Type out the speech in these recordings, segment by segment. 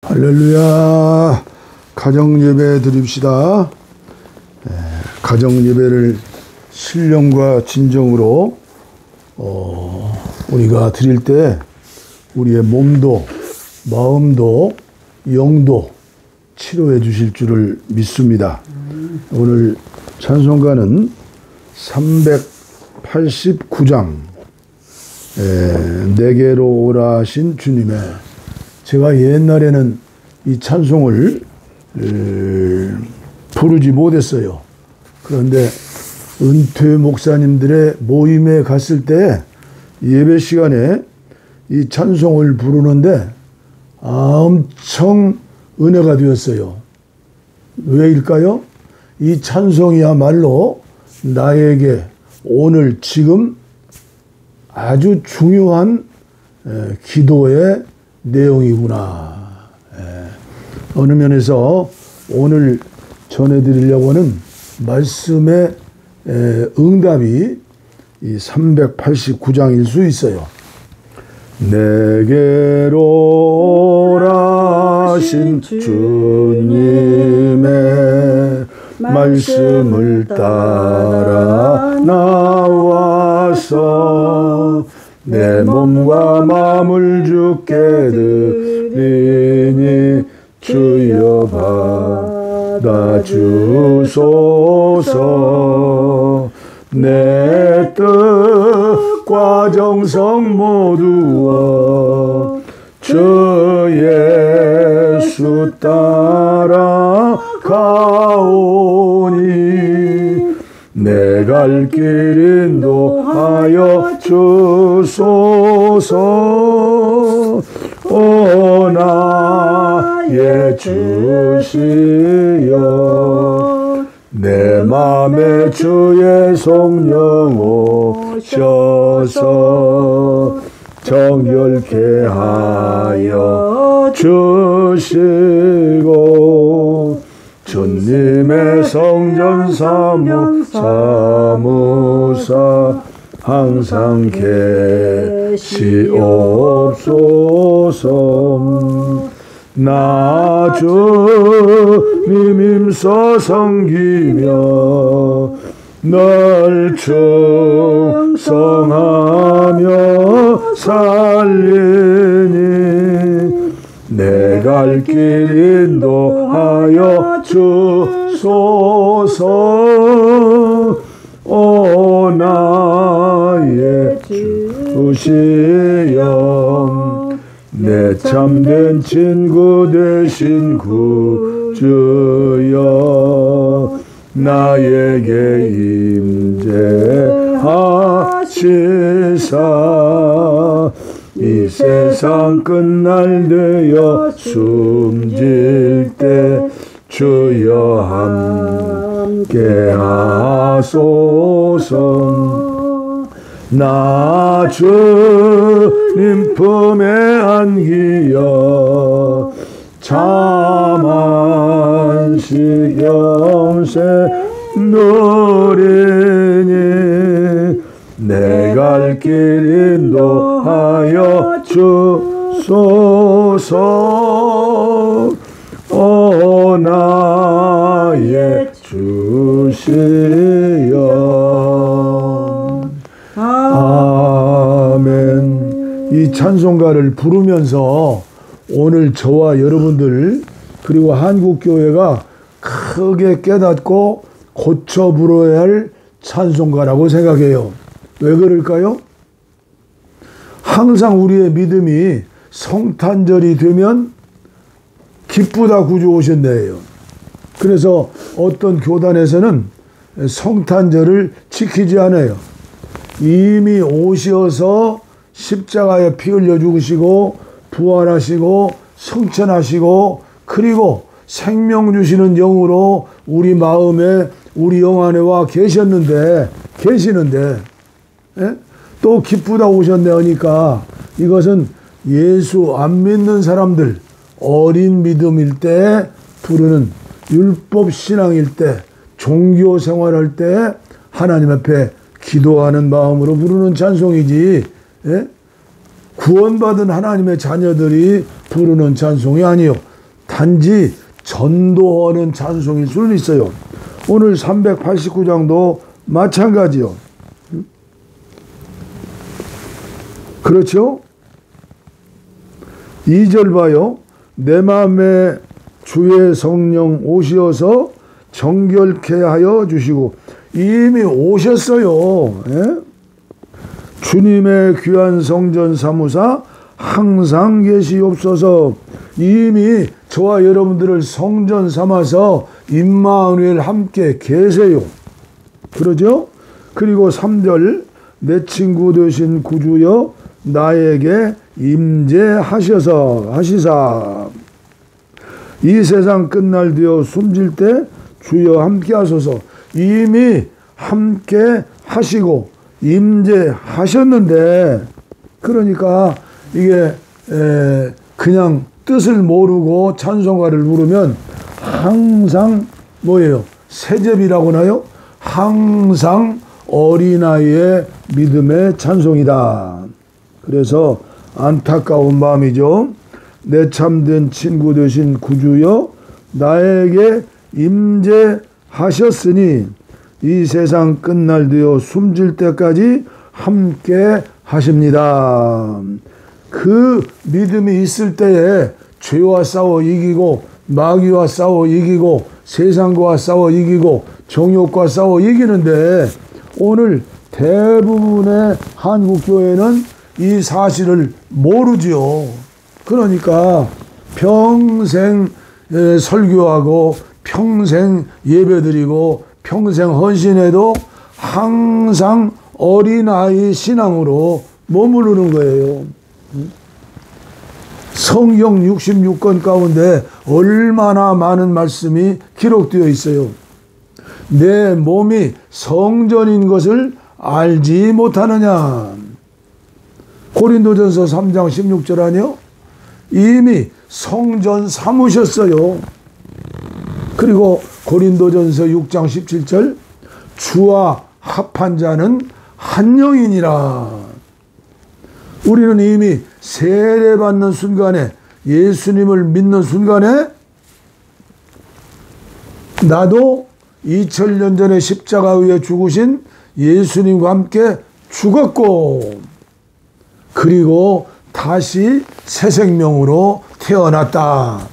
할렐루야. 가정예배 드립시다. 가정예배를 신령과 진정으로 우리가 드릴 때 우리의 몸도 마음도 영도 치료해 주실 줄을 믿습니다. 오늘 찬송가는 389장 내게로 오라 하신 주님의, 제가 옛날에는 이 찬송을 부르지 못했어요. 그런데 은퇴 목사님들의 모임에 갔을 때 예배 시간에 이 찬송을 부르는데 엄청 은혜가 되었어요. 왜일까요? 이 찬송이야말로 나에게 오늘 지금 아주 중요한 기도의 내용이구나. 어느 면에서 오늘 전해드리려고 하는 말씀의 응답이 이 389장일 수 있어요. 내게로 오라 하신 주님의 말씀을 따라 나와서 내 몸과 마음을 주께 드리니 주여 받아주소서. 내 뜻과 정성 모두와 주 예수 따라 가오니 내 갈 길 인도하여 주소서. 오 나의 주시여, 내 맘에 주의 성령 오셔서 정결케 하여 주시고 주님의 성전 사무사 항상 계시옵소서. 나 주님 힘써 섬기며 널 충성하며 살리니 내 갈 길 인도하여 주소서. 오 나의 주시여, 내 참된 친구 되신 구주여, 나에게 임재하시사 이 세상 끝날 되어 숨질 때 주여 함께 하소서. 나 주님 품에 안기어 참 안식 영생 누리니 내 갈 길 인도하여 주소서. 오 나의 주시여. 아멘. 이 찬송가를 부르면서 오늘 저와 여러분들 그리고 한국교회가 크게 깨닫고 고쳐 부르어야 할 찬송가라고 생각해요. 왜 그럴까요? 항상 우리의 믿음이 성탄절이 되면 기쁘다 구주 오셨네요. 그래서 어떤 교단에서는 성탄절을 지키지 않아요. 이미 오셔서 십자가에 피 흘려 죽으시고 부활하시고 성천하시고 그리고 생명 주시는 영으로 우리 마음에 우리 영 안에 와 계시는데 또 기쁘다 오셨네 하니까 이것은 예수 안 믿는 사람들 어린 믿음일 때 부르는 율법 신앙일 때 종교 생활할 때 하나님 앞에 기도하는 마음으로 부르는 찬송이지 구원받은 하나님의 자녀들이 부르는 찬송이 아니요. 단지 전도하는 찬송일 수는 있어요. 오늘 389장도 마찬가지요. 그렇죠? 2절 봐요. 내 마음에 주의 성령 오시어서 정결케 하여 주시고, 이미 오셨어요. 예? 주님의 귀한 성전 사무사 항상 계시옵소서. 이미 저와 여러분들을 성전 삼아서 임마누엘 함께 계세요. 그러죠? 그리고 3절 내 친구 되신 구주여 나에게 임재하셔서 하시사. 이 세상 끝날 되어 숨질 때 주여 함께 하소서. 이미 함께 하시고 임재하셨는데, 그러니까 이게 그냥 뜻을 모르고 찬송가를 부르면 항상 뭐예요? 세접이라고 하나요? 항상 어린아이의 믿음의 찬송이다. 그래서 안타까운 마음이죠. 내 참된 친구 되신 구주여 나에게 임재하셨으니 이 세상 끝날 되어 숨질 때까지 함께 하십니다. 그 믿음이 있을 때에 죄와 싸워 이기고 마귀와 싸워 이기고 세상과 싸워 이기고 정욕과 싸워 이기는데, 오늘 대부분의 한국교회는 이 사실을 모르지요. 그러니까 평생 설교하고 평생 예배드리고 평생 헌신해도 항상 어린아이 신앙으로 머무르는 거예요. 성경 66권 가운데 얼마나 많은 말씀이 기록되어 있어요. 내 몸이 성전인 것을 알지 못하느냐. 고린도전서 3장 16절 아니요? 이미 성전 삼으셨어요. 그리고 고린도전서 6장 17절 주와 합한 자는 한 영이니라. 우리는 이미 세례받는 순간에, 예수님을 믿는 순간에 나도 2000년 전에 십자가 위에 죽으신 예수님과 함께 죽었고, 그리고 다시 새 생명으로 태어났다.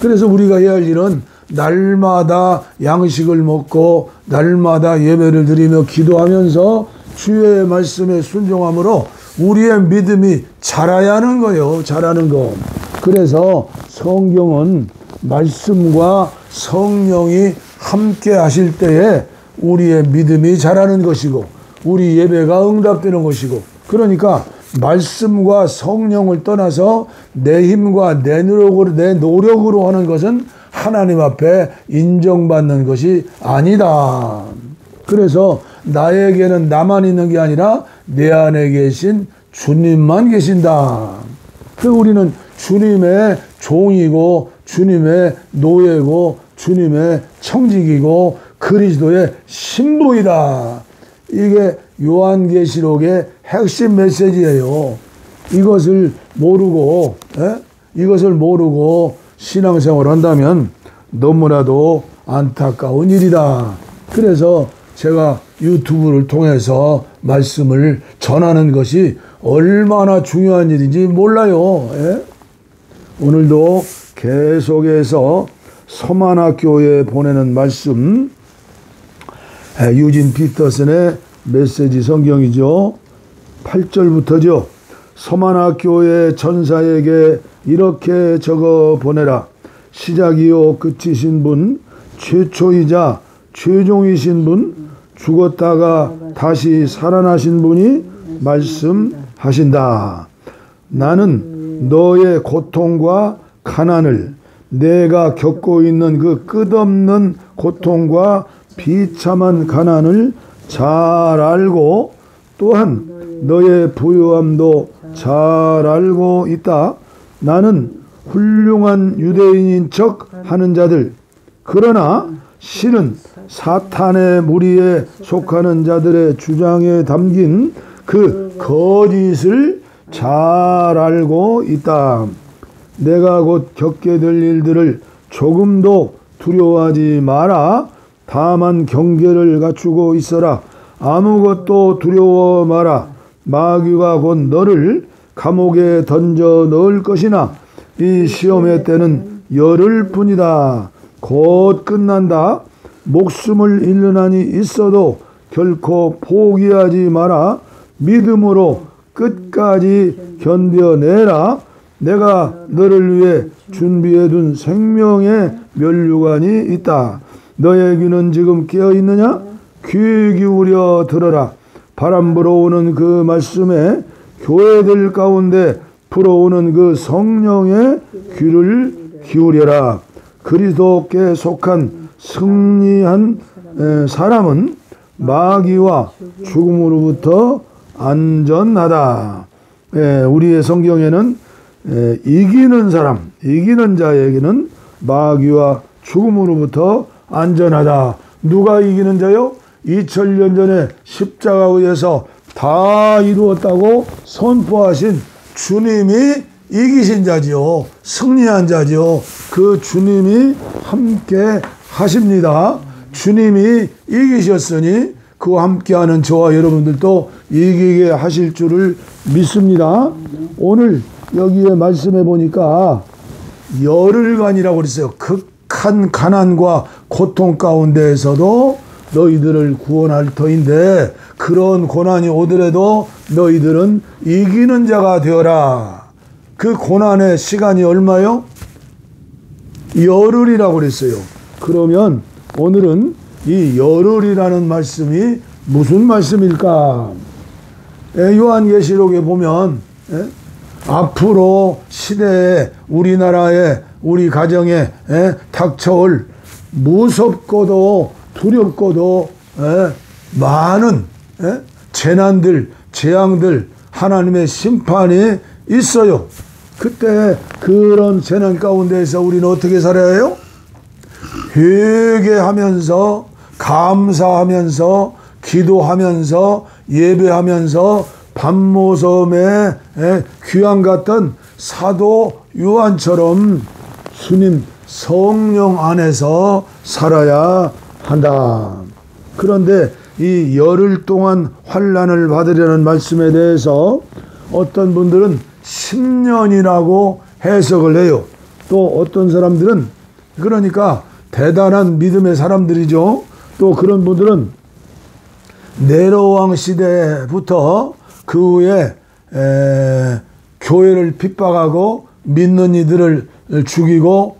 그래서 우리가 해야 할 일은 날마다 양식을 먹고 날마다 예배를 드리며 기도하면서 주의 말씀에 순종함으로 우리의 믿음이 자라야 하는 거예요. 자라는 거. 그래서 성경은 말씀과 성령이 함께 하실 때에 우리의 믿음이 자라는 것이고 우리 예배가 응답되는 것이고, 그러니까 말씀과 성령을 떠나서 내 힘과 내 노력으로 하는 것은 하나님 앞에 인정받는 것이 아니다. 그래서 나에게는 나만 있는 게 아니라 내 안에 계신 주님만 계신다. 그 우리는 주님의 종이고 주님의 노예고 주님의 청직이고 그리스도의 신부이다. 이게 요한계시록의 핵심 메시지예요. 이것을 모르고 신앙생활을 한다면 너무나도 안타까운 일이다. 그래서 제가 유튜브를 통해서 말씀을 전하는 것이 얼마나 중요한 일인지 몰라요. 오늘도 계속해서 서만학교에 보내는 말씀, 유진 피터슨의 메시지 성경이죠. 8절부터죠. 서만학교의 전사에게 이렇게 적어 보내라. 시작이요 끝이신 분, 최초이자 최종이신 분, 죽었다가 다시 살아나신 분이 말씀하신다. 나는 너의 고통과 가난을, 내가 겪고 있는 그 끝없는 고통과 비참한 가난을 잘 알고 또한 너의 부유함도 잘 알고 있다. 나는 훌륭한 유대인인 척 하는 자들, 그러나 실은 사탄의 무리에 속하는 자들의 주장에 담긴 그 거짓을 잘 알고 있다. 내가 곧 겪게 될 일들을 조금도 두려워하지 마라. 다만 경계를 갖추고 있어라. 아무것도 두려워 마라. 마귀가 곧 너를 감옥에 던져 넣을 것이나 이 시험의 때는 열흘 뿐이다. 곧 끝난다. 목숨을 잃는 한이 있어도 결코 포기하지 마라. 믿음으로 끝까지 견뎌내라. 내가 너를 위해 준비해둔 생명의 면류관이 있다. 너의 귀는 지금 깨어있느냐? 귀 기울여 들어라. 바람 불어오는 그 말씀에 교회들 가운데 불어오는 그 성령의 귀를 기울여라. 그리스도께 속한 승리한 사람은 마귀와 죽음으로부터 안전하다. 우리의 성경에는 이기는 사람, 이기는 자에게는 마귀와 죽음으로부터 안전하다. 누가 이기는 자요? 2000년 전에 십자가 위에서 다 이루었다고 선포하신 주님이 이기신 자지요. 승리한 자지요. 그 주님이 함께 하십니다. 주님이 이기셨으니 그와 함께하는 저와 여러분들도 이기게 하실 줄을 믿습니다. 오늘 여기에 말씀해 보니까 열흘간이라고 그랬어요. 극한 가난과 고통 가운데에서도 너희들을 구원할 터인데 그런 고난이 오더라도 너희들은 이기는 자가 되어라. 그 고난의 시간이 얼마요? 열흘이라고 그랬어요. 그러면 오늘은 이 열흘이라는 말씀이 무슨 말씀일까? 요한계시록에 보면 앞으로 시대에 우리나라에 우리 가정에 닥쳐올 무섭고도 두렵고도 많은 재난들, 재앙들, 하나님의 심판이 있어요. 그때 그런 재난 가운데에서 우리는 어떻게 살아야 해요? 회개하면서 감사하면서 기도하면서 예배하면서 밤모섬의 귀한 같은 사도 요한처럼 주님 성령 안에서 살아야 한다. 그런데 이 열흘 동안 환난을 받으려는 말씀에 대해서 어떤 분들은 10년이라고 해석을 해요. 또 어떤 사람들은 그러니까 대단한 믿음의 사람들이죠. 또 그런 분들은 네로왕 시대부터 그 후에 교회를 핍박하고 믿는 이들을 죽이고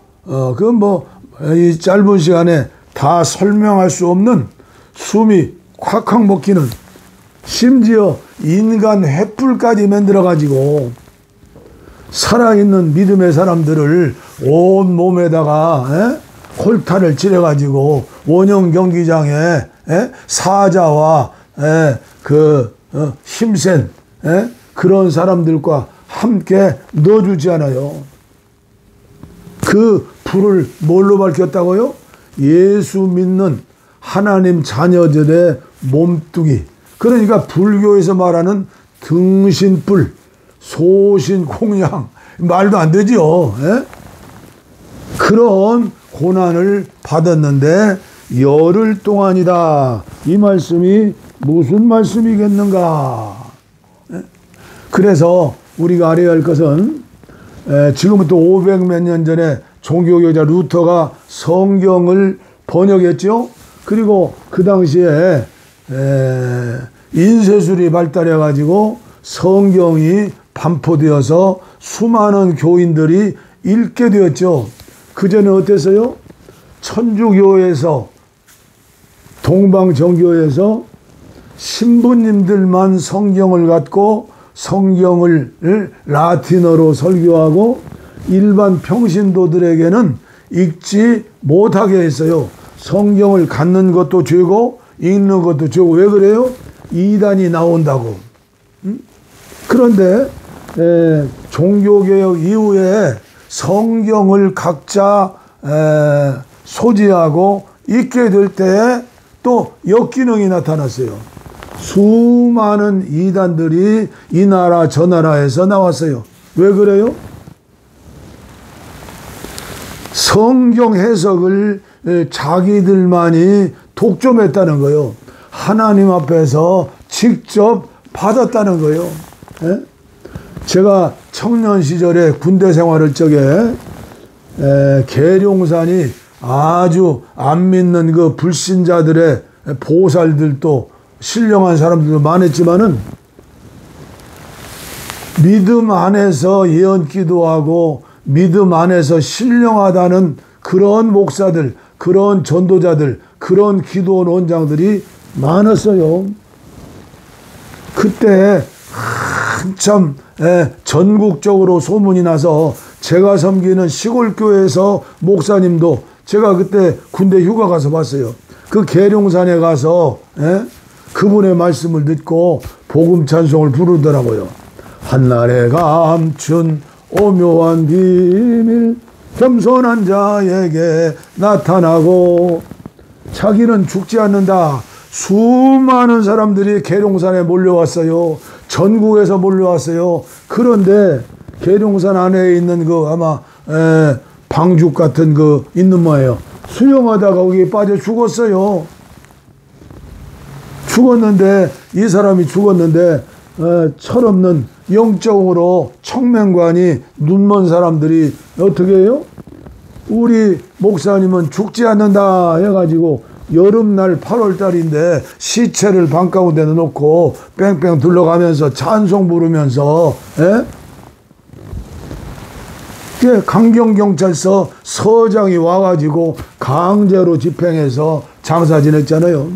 이 짧은 시간에 다 설명할 수 없는 숨이 콱콱 먹히는 심지어 인간 횃불까지 만들어 가지고 살아있는 믿음의 사람들을 온 몸에다가 콜타를 찔러 가지고 원형 경기장에 사자와 힘센 그런 사람들과 함께 넣어주지 않아요. 그 불을 뭘로 밝혔다고요? 예수 믿는 하나님 자녀들의 몸뚱이. 그러니까 불교에서 말하는 등신불, 소신공양, 말도 안 되죠. 그런 고난을 받았는데 열흘 동안이다. 이 말씀이 무슨 말씀이겠는가? 그래서 우리가 알아야 할 것은 지금부터 500몇 년 전에 종교교자 루터가 성경을 번역했죠. 그리고 그 당시에 인쇄술이 발달해 가지고 성경이 반포되어서 수많은 교인들이 읽게 되었죠. 그전에 어땠어요? 천주교에서 동방정교에서 신부님들만 성경을 갖고 성경을 라틴어로 설교하고 일반 평신도들에게는 읽지 못하게 했어요. 성경을 갖는 것도 죄고 읽는 것도 죄고. 왜 그래요? 이단이 나온다고. 그런데 종교개혁 이후에 성경을 각자 소지하고 읽게 될 때 또 역기능이 나타났어요. 수많은 이단들이 이 나라 저 나라에서 나왔어요. 왜 그래요? 성경 해석을 자기들만이 독점했다는 거예요. 하나님 앞에서 직접 받았다는 거예요. 예? 제가 청년 시절에 군대 생활할 적에 계룡산이 아주 안 믿는 그 불신자들의 보살들도 신령한 사람들도 많았지만은 믿음 안에서 예언 기도하고 믿음 안에서 신령하다는 그런 목사들, 그런 전도자들, 그런 기도원 원장들이 많았어요. 그때 한참 전국적으로 소문이 나서 제가 섬기는 시골교회에서 목사님도 제가 그때 군대 휴가 가서 봤어요. 그 계룡산에 가서 그분의 말씀을 듣고 복음 찬송을 부르더라고요. 한날에 감춘 오묘한 비밀 겸손한 자에게 나타나고 자기는 죽지 않는다. 수많은 사람들이 계룡산에 몰려왔어요. 전국에서 몰려왔어요. 그런데 계룡산 안에 있는 그 아마 방죽 같은 그 있는 뭐예요. 수영하다가 거기에 빠져 죽었어요. 죽었는데 이 사람이 죽었는데 철없는 영적으로 청명관이 눈먼 사람들이 어떻게 해요? 우리 목사님은 죽지 않는다 해가지고 여름날 8월달인데 시체를 방가운데 놓고 뺑뺑 둘러가면서 찬송 부르면서 강경경찰서 서장이 와가지고 강제로 집행해서 장사 지냈잖아요.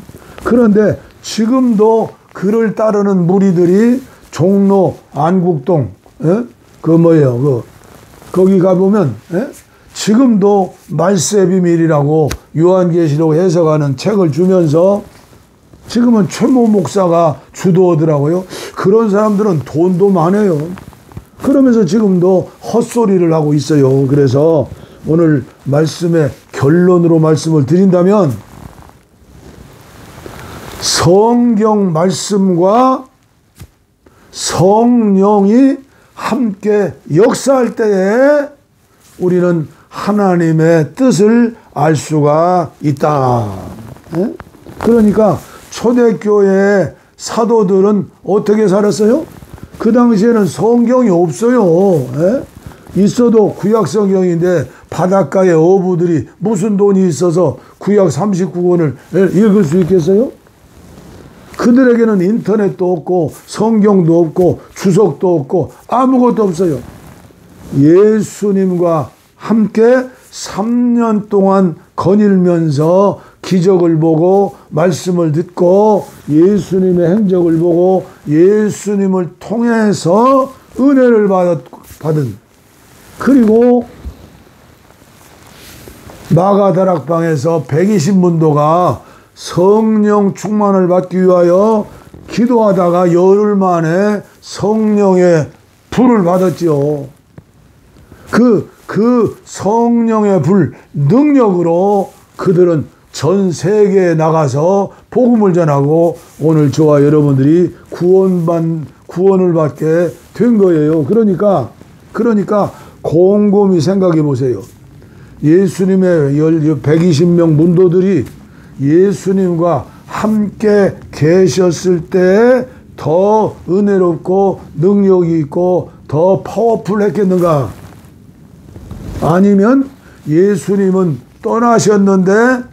그런데 지금도 그를 따르는 무리들이 종로 안국동 그 뭐예요 거기 가보면 지금도 말세의 비밀이라고 요한계시록 해석하는 책을 주면서 지금은 최모 목사가 주도하더라고요. 그런 사람들은 돈도 많아요. 그러면서 지금도 헛소리를 하고 있어요. 그래서 오늘 말씀의 결론으로 말씀을 드린다면 성경 말씀과 성령이 함께 역사할 때에 우리는 하나님의 뜻을 알 수가 있다. 그러니까 초대교회의 사도들은 어떻게 살았어요? 그 당시에는 성경이 없어요. 있어도 구약 성경인데 바닷가의 어부들이 무슨 돈이 있어서 구약 39권을 읽을 수 있겠어요? 그들에게는 인터넷도 없고 성경도 없고 주석도 없고 아무것도 없어요. 예수님과 함께 3년 동안 거닐면서 기적을 보고 말씀을 듣고 예수님의 행적을 보고 예수님을 통해서 은혜를 받은 그리고 마가다락방에서 120문도가 성령 충만을 받기 위하여 기도하다가 열흘 만에 성령의 불을 받았지요. 그 성령의 불 능력으로 그들은 전 세계에 나가서 복음을 전하고 오늘 저와 여러분들이 구원을 받게 된 거예요. 그러니까 곰곰이 생각해 보세요. 예수님의 120명 문도들이 예수님과 함께 계셨을 때 더 은혜롭고 능력이 있고 더 파워풀했겠는가? 아니면 예수님은 떠나셨는데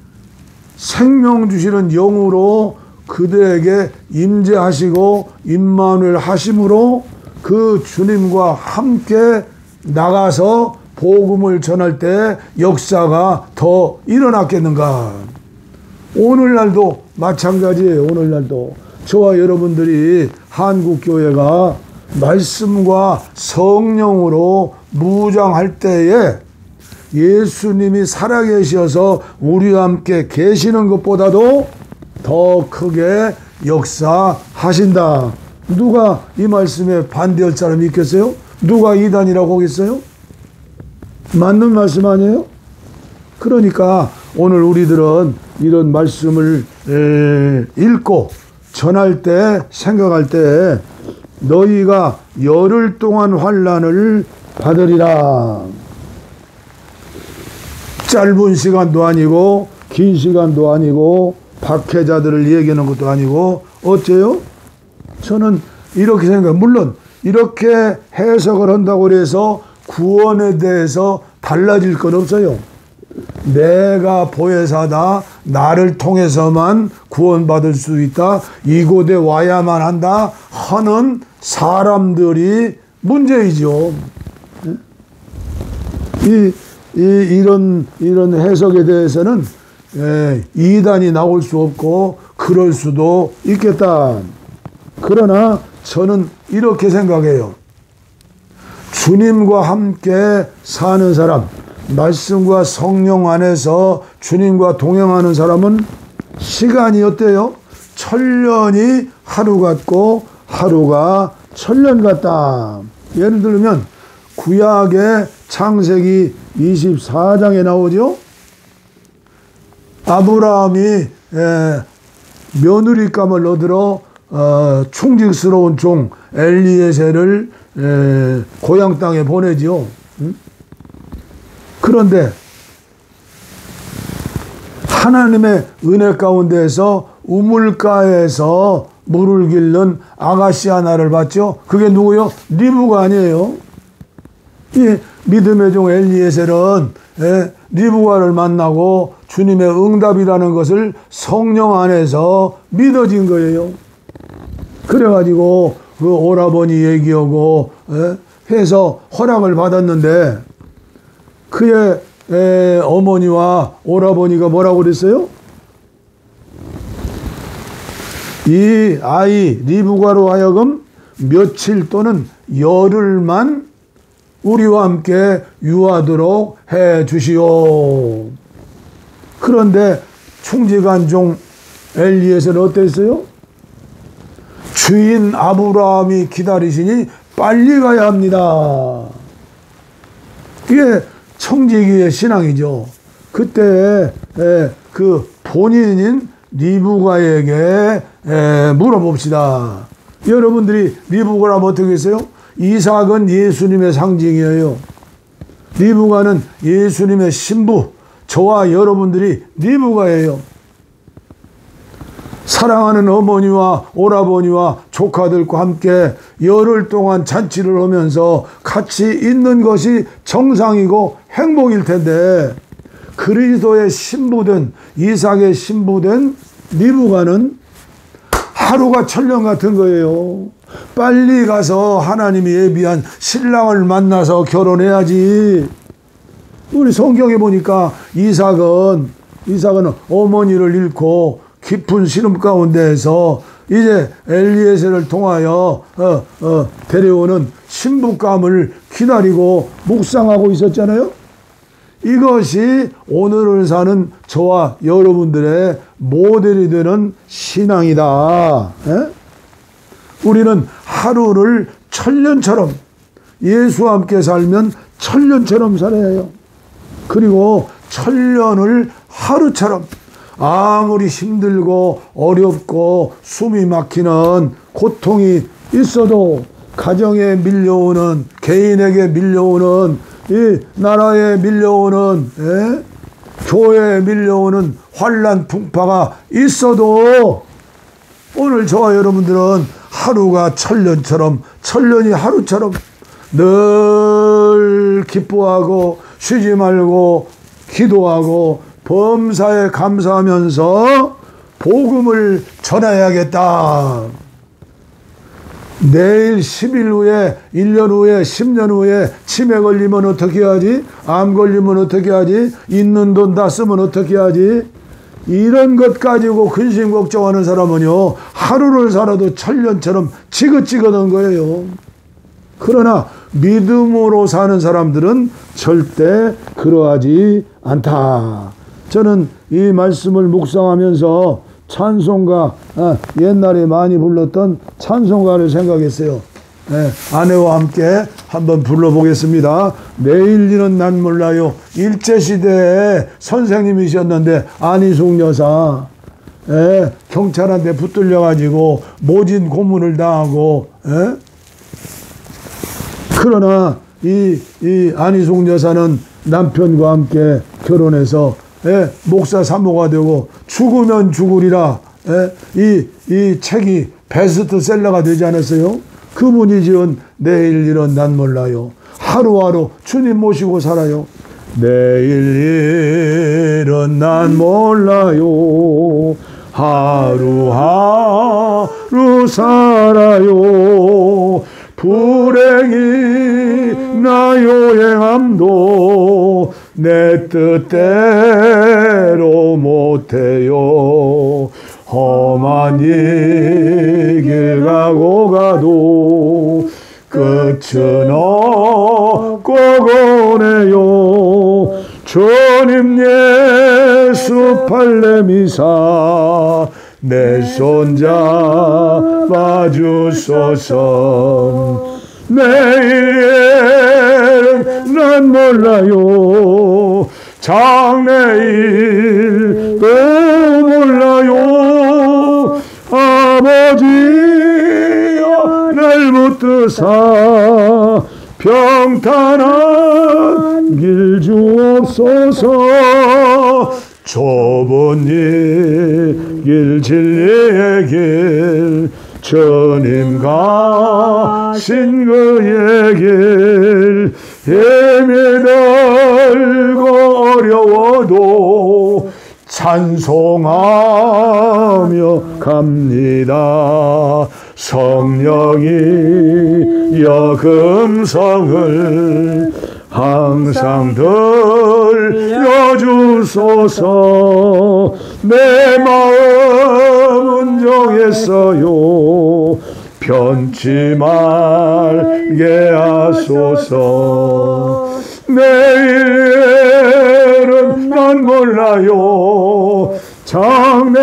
생명 주시는 영으로 그들에게 임재하시고 임마누엘 하심으로 그 주님과 함께 나가서 복음을 전할 때 역사가 더 일어났겠는가? 오늘날도 마찬가지예요. 오늘날도 저와 여러분들이 한국교회가 말씀과 성령으로 무장할 때에 예수님이 살아계셔서 우리와 함께 계시는 것보다도 더 크게 역사하신다. 누가 이 말씀에 반대할 사람이 있겠어요? 누가 이단이라고 하겠어요? 맞는 말씀 아니에요? 그러니까 오늘 우리들은 이런 말씀을 읽고 전할 때 생각할 때 너희가 열흘 동안 환난을 받으리라. 짧은 시간도 아니고 긴 시간도 아니고 박해자들을 얘기하는 것도 아니고 어째요? 저는 이렇게 생각해요. 물론 이렇게 해석을 한다고 해서 구원에 대해서 달라질 건 없어요. 내가 보혜사다, 나를 통해서만 구원받을 수 있다, 이곳에 와야만 한다 하는 사람들이 문제이죠. 이런 해석에 대해서는 이단이 나올 수 없고 그럴 수도 있겠다. 그러나 저는 이렇게 생각해요. 주님과 함께 사는 사람, 말씀과 성령 안에서 주님과 동행하는 사람은 시간이 어때요? 천년이 하루 같고 하루가 천년 같다. 예를 들면 구약의 창세기 24장에 나오죠. 아브라함이 며느리감을 얻으러 충직스러운 종 엘리에셀을 고향 땅에 보내죠. 그런데 하나님의 은혜 가운데에서 우물가에서 물을 길는 아가씨 하나를 봤죠. 그게 누구요? 리브가 아니에요. 이 믿음의 종 엘리에셀은 리브가를 만나고 주님의 응답이라는 것을 성령 안에서 믿어진 거예요. 그래가지고 그 오라버니 얘기하고 해서 허락을 받았는데 그의 어머니와 오라버니가 뭐라고 그랬어요? 이 아이 리브가로 하여금 며칠 또는 열흘만 우리와 함께 유하도록 해 주시오. 그런데 충직한 종 엘리에셀은 어땠어요? 주인 아브라함이 기다리시니 빨리 가야 합니다. 이게 청지기의 신앙이죠. 그때 그 본인인 리브가에게 물어봅시다. 여러분들이 리브가라면 어떻게 했어요? 이삭은 예수님의 상징이에요. 리브가는 예수님의 신부, 저와 여러분들이 리브가예요. 사랑하는 어머니와 오라버니와 조카들과 함께 열흘 동안 잔치를 하면서 같이 있는 것이 정상이고 행복일 텐데 그리스도의 신부된 이삭의 신부된 리브가는 하루가 천년 같은 거예요. 빨리 가서 하나님이 예비한 신랑을 만나서 결혼해야지. 우리 성경에 보니까 이삭은 어머니를 잃고 깊은 시름 가운데에서 이제 엘리에셀을 통하여 데려오는 신부감을 기다리고 묵상하고 있었잖아요. 이것이 오늘을 사는 저와 여러분들의 모델이 되는 신앙이다. 우리는 하루를 천년처럼 예수와 함께 살면 천년처럼 살아야 해요. 그리고 천년을 하루처럼 아무리 힘들고 어렵고 숨이 막히는 고통이 있어도 가정에 밀려오는 개인에게 밀려오는 이 나라에 밀려오는 교회에 밀려오는 환난 풍파가 있어도 오늘 저와 여러분들은 하루가 천년처럼 천년이 하루처럼 늘 기뻐하고 쉬지 말고 기도하고 범사에 감사하면서 복음을 전해야겠다. 내일 10일 후에 1년 후에 10년 후에 치매 걸리면 어떻게 하지? 암 걸리면 어떻게 하지? 있는 돈 다 쓰면 어떻게 하지? 이런 것 가지고 근심 걱정하는 사람은요 하루를 살아도 천년처럼 지긋지긋한 거예요. 그러나 믿음으로 사는 사람들은 절대 그러하지 않다. 저는 이 말씀을 묵상하면서 찬송가, 옛날에 많이 불렀던 찬송가를 생각했어요. 아내와 함께 한번 불러보겠습니다. 내일일은 난 몰라요. 일제시대에 선생님이셨는데 안희숙 여사 경찰한테 붙들려가지고 모진 고문을 당하고 그러나 이 안희숙 여사는 남편과 함께 결혼해서 목사 사모가 되고 죽으면 죽으리라 이 책이 베스트셀러가 되지 않았어요? 그분이 지은 내일 일은 난 몰라요. 하루하루 주님 모시고 살아요. 내일 일은 난 몰라요. 하루하루 살아요. 불행이 나 여행함도 내 뜻대로 못해요. 험한 이 길 가고 끝은 없고 거네요. 주님 예수 팔레미사 내 손 잡아 주소서. 내일은 난 몰라요. 장래일도 몰라요. 아버지여 날 붙드사 평탄한 길 주옵소서. 좁은 길 진리의 길 주님 가신 그의 길 헤매들고 어려워도 찬송하며 갑니다. 성령이 여금성을 항상 들려주소서. 내 마음은 정했어요. 변치 말게 하소서. 내일은 난 몰라요. 장래일도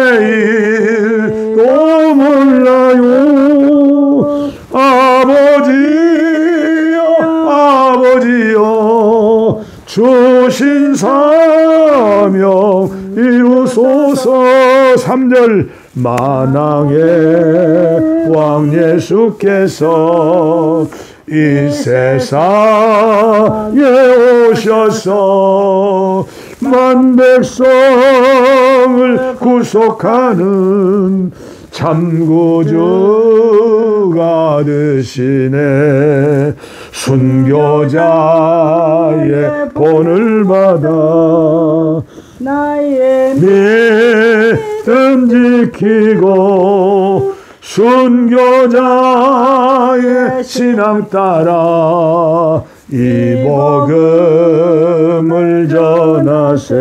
몰라요. 아버지여 주신 사명 이루소서. 3절 만왕의 왕 예수께서 이 세상에 오셔서 만 백성을 구속하는 참구주가 되시네. 순교자의 본을 받아 나의 믿음 지키고 순교자의 신앙 따라 이 복음을 전하세.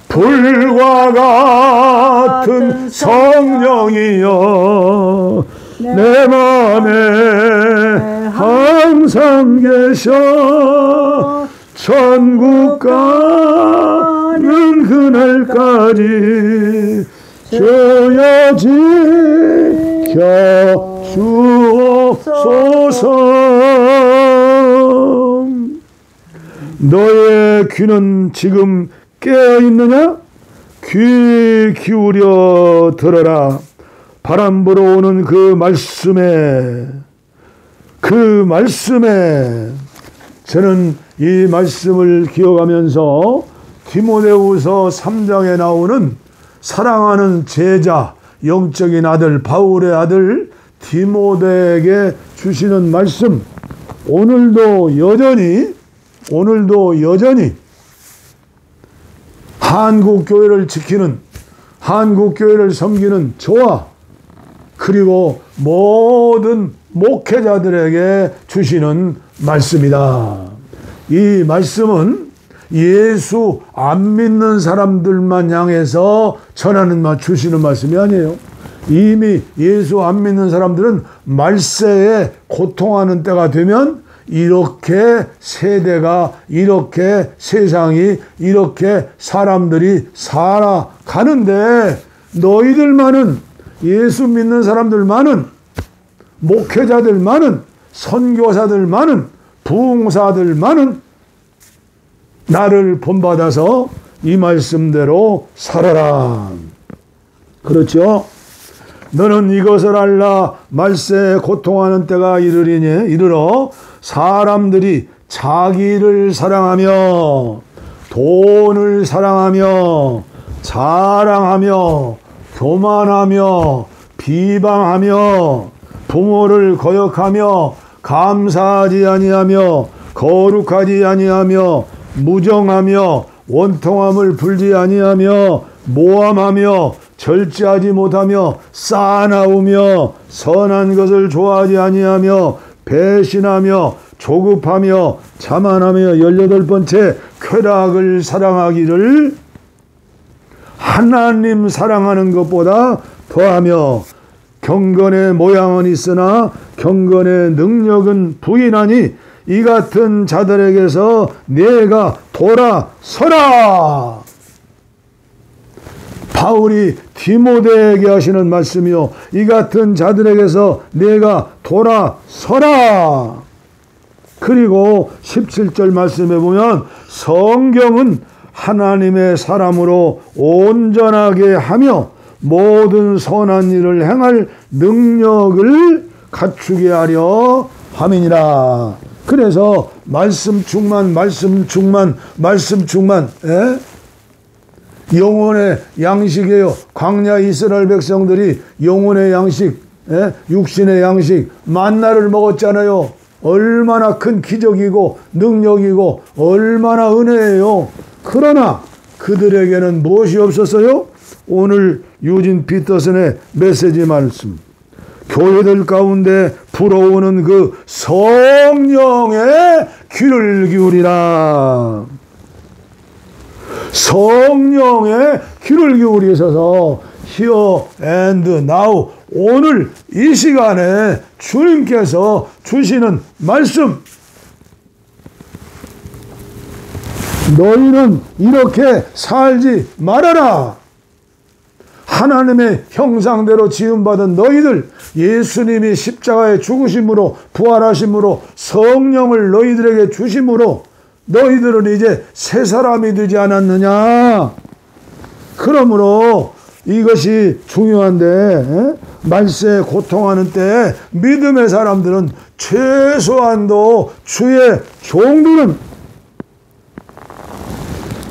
불과 같은 성령이여 내 맘에 항상 계셔. 천국 가는 그날까지 주여 지켜 주옵소서. 너의 귀는 지금 깨어있느냐? 귀 기울여 들어라. 바람 불어오는 그 말씀에 저는 이 말씀을 기억하면서 디모데후서 3장에 나오는 사랑하는 제자, 영적인 아들, 바울의 아들 디모데에게 주시는 말씀, 오늘도 여전히 한국교회를 지키는, 한국교회를 섬기는 저와 그리고 모든 목회자들에게 주시는 말씀이다. 이 말씀은 예수 안 믿는 사람들만 향해서 주시는 말씀이 아니에요. 이미 예수 안 믿는 사람들은 말세에 고통하는 때가 되면 이렇게 세대가, 이렇게 세상이, 이렇게 사람들이 살아가는데, 너희들만은, 예수 믿는 사람들만은, 목회자들만은, 선교사들만은, 부흥사들만은 나를 본받아서 이 말씀대로 살아라. 그렇죠? 너는 이것을 알라. 말세에 고통하는 때가 이르러 사람들이 자기를 사랑하며 돈을 사랑하며 자랑하며 교만하며 비방하며 부모를 거역하며 감사하지 아니하며 거룩하지 아니하며 무정하며 원통함을 풀지 아니하며 모함하며 절제하지 못하며 싸나우며 선한 것을 좋아하지 아니하며 배신하며 조급하며 자만하며 18번째 쾌락을 사랑하기를 하나님 사랑하는 것보다 더하며 경건의 모양은 있으나 경건의 능력은 부인하니 이 같은 자들에게서 내가 돌아서라. 바울이 디모데에게 하시는 말씀이요, 이 같은 자들에게서 내가 돌아서라. 그리고 17절 말씀에 보면 성경은 하나님의 사람으로 온전하게 하며 모든 선한 일을 행할 능력을 갖추게 하려 함이니라. 그래서 말씀 충만, 말씀 충만, 말씀 충만. 영혼의 양식이에요. 광야 이스라엘 백성들이 영혼의 양식, 육신의 양식, 만나를 먹었잖아요. 얼마나 큰 기적이고 능력이고 얼마나 은혜예요. 그러나 그들에게는 무엇이 없었어요? 오늘 유진 피터슨의 메시지 말씀, 교회들 가운데 불어오는 그 성령의 귀를 기울이라. 성령의 귀를 기울이셔서 here and now, 오늘 이 시간에 주님께서 주시는 말씀, 너희는 이렇게 살지 말아라. 하나님의 형상대로 지음받은 너희들, 예수님이 십자가에 죽으심으로 부활하심으로 성령을 너희들에게 주심으로 너희들은 이제 새 사람이 되지 않았느냐. 그러므로 이것이 중요한데, 말세에 고통하는 때에 믿음의 사람들은 최소한도 주의 종들은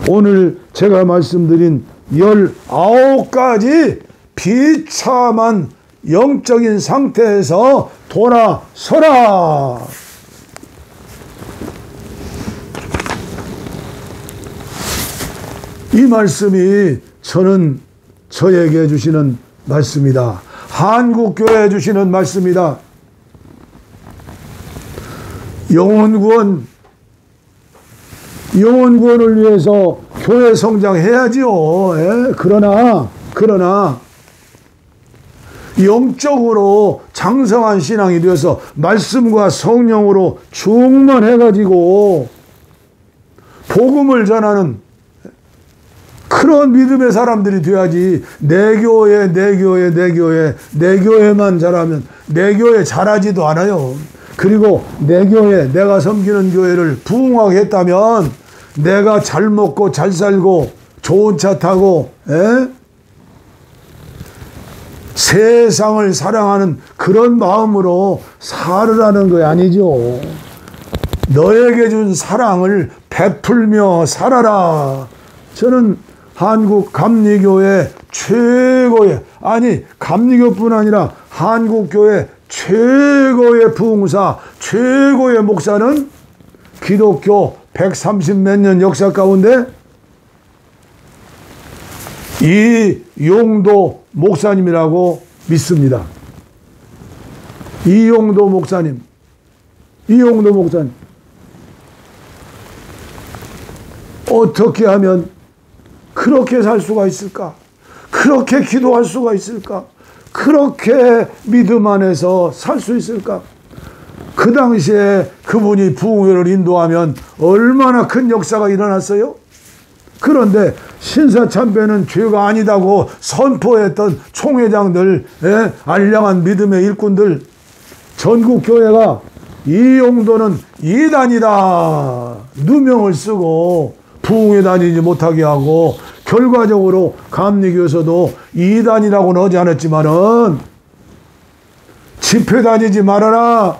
오늘 제가 말씀드린 19가지 비참한 영적인 상태에서 돌아서라. 이 말씀이 저에게 주시는 말씀이다. 한국교회에 주시는 말씀이다. 영혼구원을 위해서 교회 성장해야지요. 그러나 영적으로 장성한 신앙이 되어서 말씀과 성령으로 충만해가지고 복음을 전하는 그런 믿음의 사람들이 돼야지. 내 교회만 잘하면 내 교회 잘하지도 않아요. 그리고 내 교회, 내가 섬기는 교회를 부흥하게 했다면 내가 잘 먹고 잘 살고 좋은 차 타고 세상을 사랑하는 그런 마음으로 살으라는 거 아니죠. 너에게 준 사랑을 베풀며 살아라. 저는 한국 감리교회 최고의, 아니 감리교뿐 아니라 한국교회 최고의 부흥사, 최고의 목사는 기독교 130 몇 년 역사 가운데 이용도 목사님이라고 믿습니다. 이용도 목사님. 어떻게 하면 그렇게 살 수가 있을까? 그렇게 기도할 수가 있을까? 그렇게 믿음 안에서 살 수 있을까? 그 당시에 그분이 부흥회를 인도하면 얼마나 큰 역사가 일어났어요? 그런데 신사참배는 죄가 아니다고 선포했던 총회장들, 알량한 믿음의 일꾼들, 전국교회가 이용도는 이단이다 누명을 쓰고 부흥회 다니지 못하게 하고, 결과적으로 감리교에서도 이단이라고는 하지 않았지만은 집회 다니지 말아라,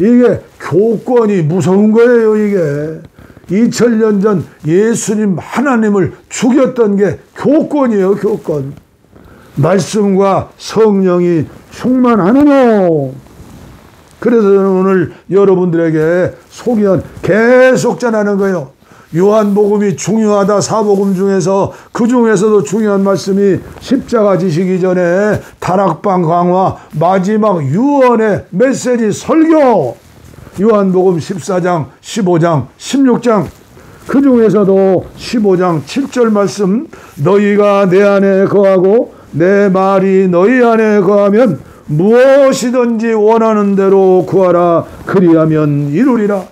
이게 교권이 무서운 거예요. 이게 2000년 전 예수님 하나님을 죽였던 게 교권이에요. 교권. 말씀과 성령이 충만하느뇨. 그래서 저는 오늘 여러분들에게 소견 계속 전하는 거예요. 요한복음이 중요하다. 사복음 중에서 그 중에서도 중요한 말씀이 십자가 지시기 전에 다락방 강화 마지막 유언의 메시지 설교. 요한복음 14장 15장 16장 그 중에서도 15장 7절 말씀, 너희가 내 안에 거하고 내 말이 너희 안에 거하면 무엇이든지 원하는 대로 구하라. 그리하면 이루리라.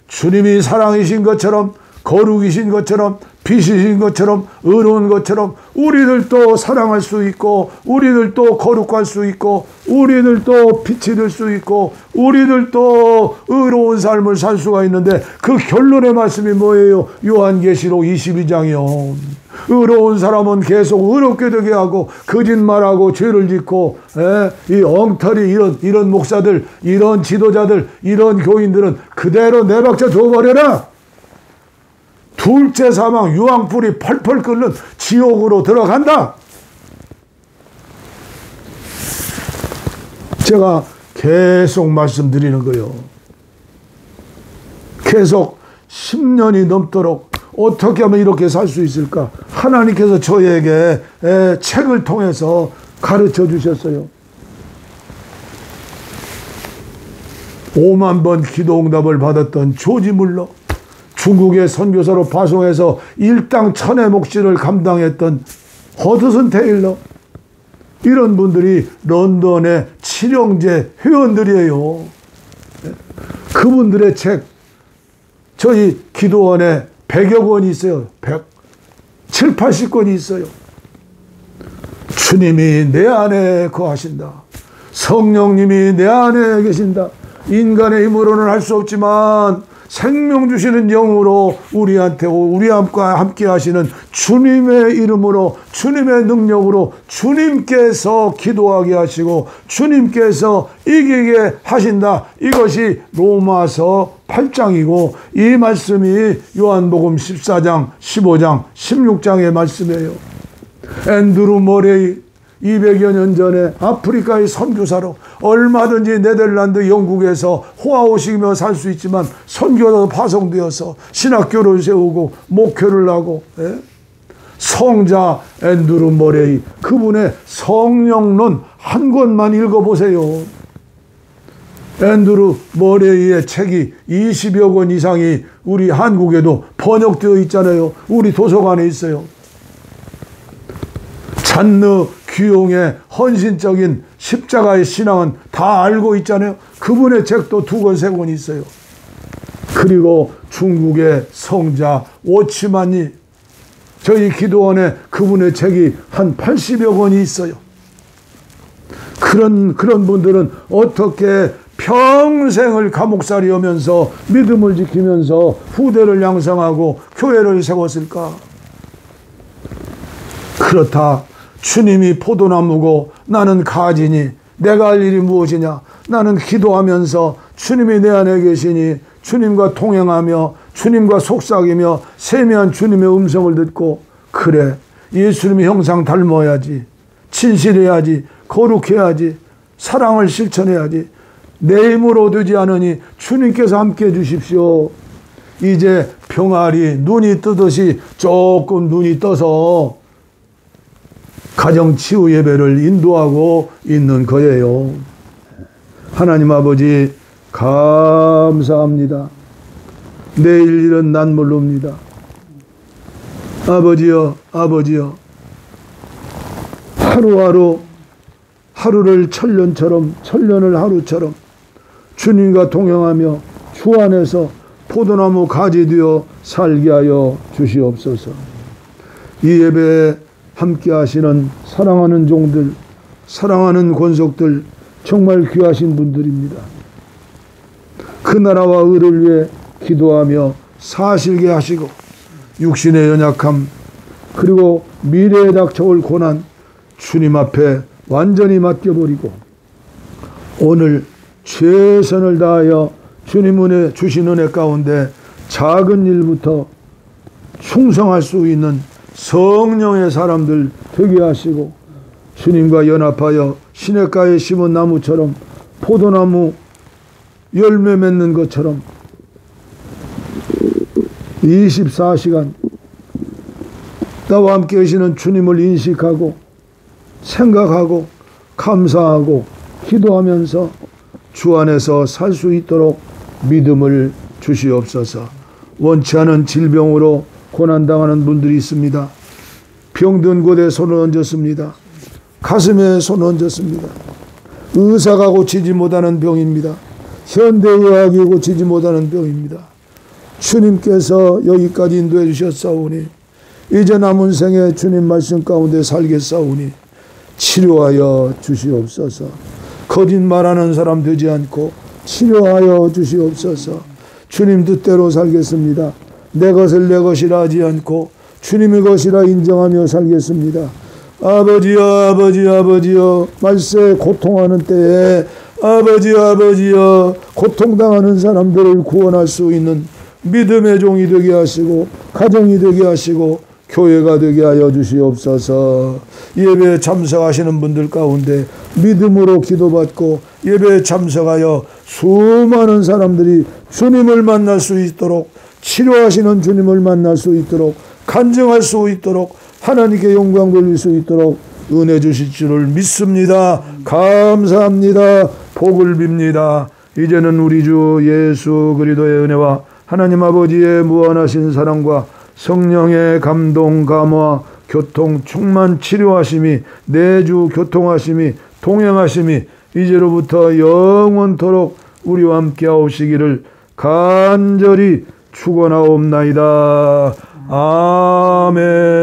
주님이 사랑이신 것처럼, 거룩이신 것처럼, 빛이신 것처럼, 의로운 것처럼 우리들도 사랑할 수 있고, 우리들도 거룩할 수 있고, 우리들도 빛이 될 수 있고, 우리들도 의로운 삶을 살 수가 있는데, 그 결론의 말씀이 뭐예요? 요한계시록 22장이요. 의로운 사람은 계속 의롭게 되게 하고 거짓말하고 죄를 짓고, 이 엉터리 이런 목사들, 이런 지도자들, 이런 교인들은 그대로 내박쳐 줘버려라. 둘째 사망, 유황불이 펄펄 끓는 지옥으로 들어간다. 제가 계속 말씀드리는 거예요. 계속 10년이 넘도록 어떻게 하면 이렇게 살 수 있을까? 하나님께서 저에게 책을 통해서 가르쳐 주셨어요. 5만 번 기도응답을 받았던 조지 물러, 중국의 선교사로 파송해서 일당 1000의 몫을 감당했던 허드슨 테일러, 이런 분들이 런던의 칠형제 회원들이에요. 그분들의 책, 저희 기도원에 100여 권이 있어요. 7, 80권이 있어요. 주님이 내 안에 거하신다. 성령님이 내 안에 계신다. 인간의 힘으로는 할 수 없지만 생명 주시는 영으로 우리한테 우리와 함께 하시는 주님의 이름으로, 주님의 능력으로 주님께서 기도하게 하시고 주님께서 이기게 하신다. 이것이 로마서 8장이고 이 말씀이 요한복음 14장, 15장, 16장의 말씀이에요. 앤드루 머레이 200여 년 전에 아프리카의 선교사로 얼마든지 네덜란드, 영국에서 호화호식이며 살 수 있지만 선교사로 파송되어서 신학교를 세우고 목회를 하고, 성자 앤드루 머레이, 그분의 성령론 한 권만 읽어보세요. 앤드루 머레이의 책이 20여 권 이상이 우리 한국에도 번역되어 있잖아요. 우리 도서관에 있어요. 잔느 귀용의 헌신적인 십자가의 신앙은 다 알고 있잖아요. 그분의 책도 2권, 3권 있어요. 그리고 중국의 성자 워치만이 저희 기도원에 그분의 책이 한 80여 권이 있어요. 그런 분들은 어떻게 평생을 감옥살이 하면서 믿음을 지키면서 후대를 양성하고 교회를 세웠을까? 그렇다. 주님이 포도나무고 나는 가지니 내가 할 일이 무엇이냐? 나는 기도하면서 주님이 내 안에 계시니 주님과 동행하며 주님과 속삭이며 세미한 주님의 음성을 듣고, 그래, 예수님의 형상 닮아야지, 진실해야지, 거룩해야지, 사랑을 실천해야지. 내 힘으로 되지 않으니 주님께서 함께 해주십시오. 이제 병아리 눈이 뜨듯이 조금 눈이 떠서 가정치유 예배를 인도하고 있는 거예요. 하나님 아버지 감사합니다. 내일 일은 난 모릅니다. 아버지여, 아버지여, 하루를 천년처럼, 천년을 하루처럼 주님과 동행하며 주 안에서 포도나무 가지 되어 살게 하여 주시옵소서. 이 예배에 함께 하시는 사랑하는 종들, 사랑하는 권속들, 정말 귀하신 분들입니다. 그 나라와 의를 위해 기도하며 사실게 하시고 육신의 연약함, 그리고 미래에 닥쳐올 고난 주님 앞에 완전히 맡겨버리고 오늘 최선을 다하여 주님 은혜 주신 은혜 가운데 작은 일부터 충성할 수 있는 성령의 사람들 되게 하시고, 주님과 연합하여 시냇가에 심은 나무처럼 포도나무 열매 맺는 것처럼 24시간 나와 함께 하시는 주님을 인식하고 생각하고 감사하고 기도하면서 주 안에서 살 수 있도록 믿음을 주시옵소서. 원치 않은 질병으로 고난당하는 분들이 있습니다. 병든 곳에 손을 얹었습니다. 가슴에 손을 얹었습니다. 의사가 고치지 못하는 병입니다. 현대의학이 고치지 못하는 병입니다. 주님께서 여기까지 인도해 주셨사오니 이제 남은 생에 주님 말씀 가운데 살겠사오니 치료하여 주시옵소서. 거짓말하는 사람 되지 않고 치료하여 주시옵소서. 주님 뜻대로 살겠습니다. 내 것을 내 것이라 하지 않고 주님의 것이라 인정하며 살겠습니다. 아버지여, 아버지여, 아버지여, 말세 고통하는 때에 아버지여, 아버지여, 고통당하는 사람들을 구원할 수 있는 믿음의 종이 되게 하시고 가정이 되게 하시고 교회가 되게 하여 주시옵소서. 예배에 참석하시는 분들 가운데 믿음으로 기도받고 예배에 참석하여 수많은 사람들이 주님을 만날 수 있도록, 치료하시는 주님을 만날 수 있도록, 간증할 수 있도록, 하나님께 영광 돌릴 수 있도록 은혜 주실 줄을 믿습니다. 감사합니다. 복을 빕니다. 이제는 우리 주 예수 그리스도의 은혜와 하나님 아버지의 무한하신 사랑과 성령의 감동 감화 교통 충만 치료하심이 내주 교통하심이 동행하심이 이제로부터 영원토록 우리와 함께 하시기를 간절히 축원하옵나이다. 아멘.